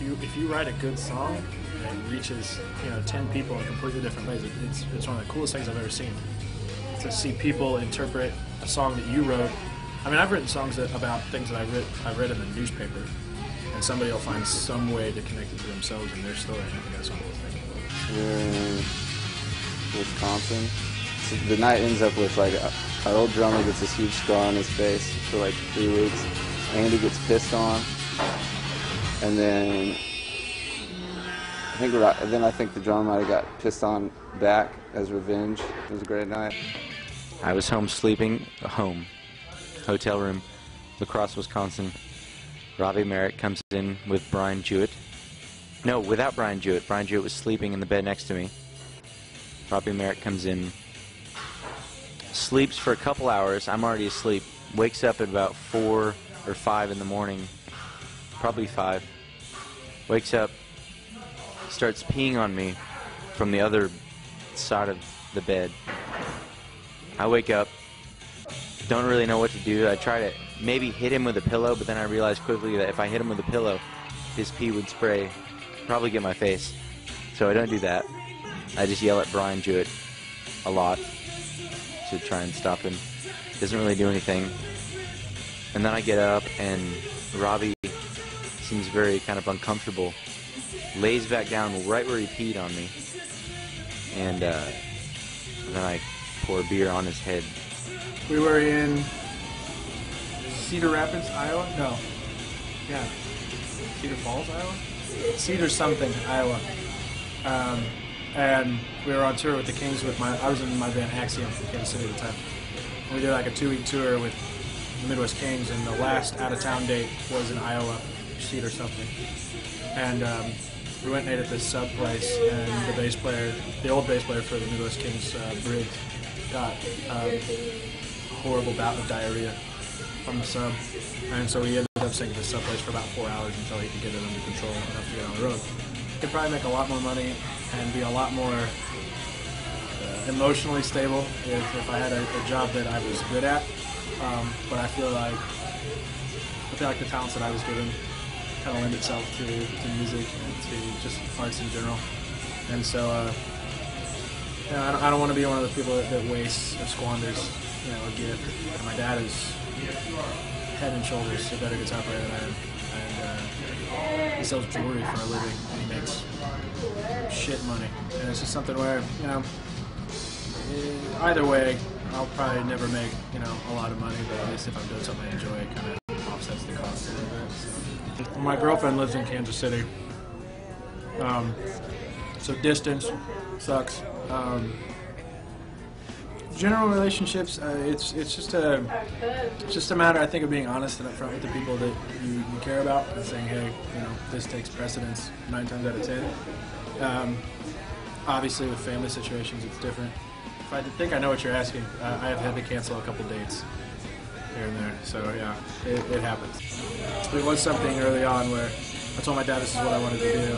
if you write a good song and it reaches 10 people in completely different ways, it's one of the coolest things I've ever seen. To see people interpret a song that you wrote. I mean, I've written songs about things that I read in the newspaper, and somebody will find some way to connect it to themselves and their story. I think that's one of the things. We're in Wisconsin. So the night ends up with like our old drummer gets this huge scar on his face for like 3 weeks. Andy gets pissed on, and then I think the drummer might have got pissed on back as revenge. It was a great night. I was home sleeping, hotel room, La Crosse, Wisconsin. Robbie Merritt comes in with Brian Jewett. No, without Brian Jewett. Brian Jewett was sleeping in the bed next to me. Robbie Merritt comes in, sleeps for a couple hours. I'm already asleep. Wakes up at about 4 or 5 in the morning, probably 5. Wakes up, starts peeing on me from the other side of the bed. I wake up, don't really know what to do. I try to maybe hit him with a pillow, but then I realized quickly that if I hit him with a pillow, his pee would spray, probably get my face. So I don't do that. I just yell at Brian Jewett a lot to try and stop him. Doesn't really do anything. And then I get up, and Robbie seems very kind of uncomfortable. Lays back down right where he peed on me. And then I pour beer on his head. We were in Cedar Rapids, Iowa? No. Yeah. Cedar Falls, Iowa? Cedar something, Iowa. And we were on tour with the Kings I was in my band Axiom from Kansas City at the time. And we did like a 2-week tour with the Midwest Kings, and the last out-of-town date was in Iowa, Cedar something. And we went and ate at this sub place, and the old bass player for the Midwest Kings, Briggs, got a horrible bout of diarrhea from the sub. And so we ended up staying at the sub place for about 4 hours until he could get it under control enough to get on the road. Could probably make a lot more money and be a lot more emotionally stable if I had a job that I was good at. But I feel like the talents that I was given kind of lend itself to music and to just arts in general. And so I don't want to be one of the people that wastes or squanders a gift. And my dad is head and shoulders a better guitar player than I am. And he sells jewelry for a living, and he makes shit money. And it's just something where, either way, I'll probably never make, a lot of money, but at least if I'm doing something I enjoy, it kind of offsets the cost a little bit. So. My girlfriend lives in Kansas City, so distance sucks. General relationships, it's just a matter, I think, of being honest and upfront with the people that you care about and saying, hey, this takes precedence 9 times out of 10. Obviously, with family situations, it's different. If I think I know what you're asking, I have had to cancel a couple dates here and there, so yeah, it happens. It was something early on where I told my dad this is what I wanted to do,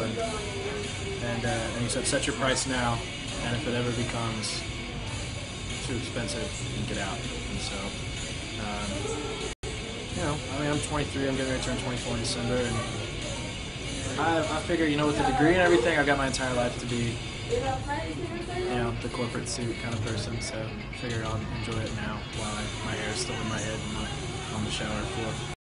and he said, set your price now, and if it ever becomes too expensive, you can get out. And so, I'm 23, I'm getting ready to turn 24 in December, and I figure, with the degree and everything, I've got my entire life to be, the corporate suit kind of person, so I figure I'll enjoy it now while my hair is still in my head and not on the shower floor.